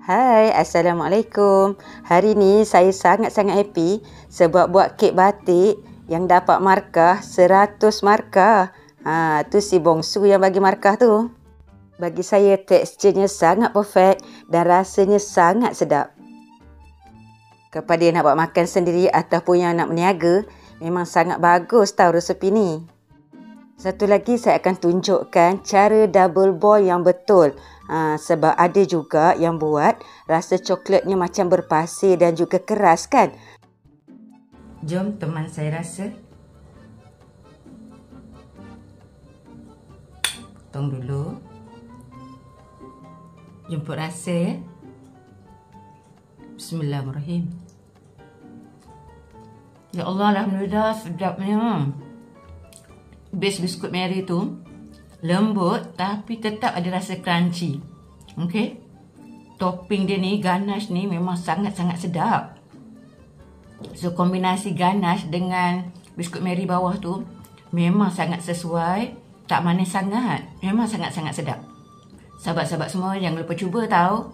Hai, Assalamualaikum. Hari ni saya sangat-sangat happy sebab buat kek batik yang dapat markah 100 markah. Tu si bongsu yang bagi markah tu. Bagi saya teksturnya sangat perfect dan rasanya sangat sedap. Kepada yang nak buat makan sendiri ataupun yang nak berniaga, memang sangat bagus tau resepi ni. Satu lagi saya akan tunjukkan cara double boil yang betul. Sebab ada juga yang buat rasa coklatnya macam berpasir dan juga keras kan. Jom teman saya rasa. Potong dulu. Jemput rasa ya. Bismillahirrahmanirrahim. Ya Allah, alhamdulillah sedapnya. Base biskut Mary tu lembut tapi tetap ada rasa crunchy. Okey. Topping dia ni, ganache ni memang sangat-sangat sedap. So kombinasi ganache dengan biskut Mary bawah tu memang sangat sesuai, tak manis sangat. Memang sangat-sangat sedap. Sahabat-sahabat semua jangan lupa cuba tau.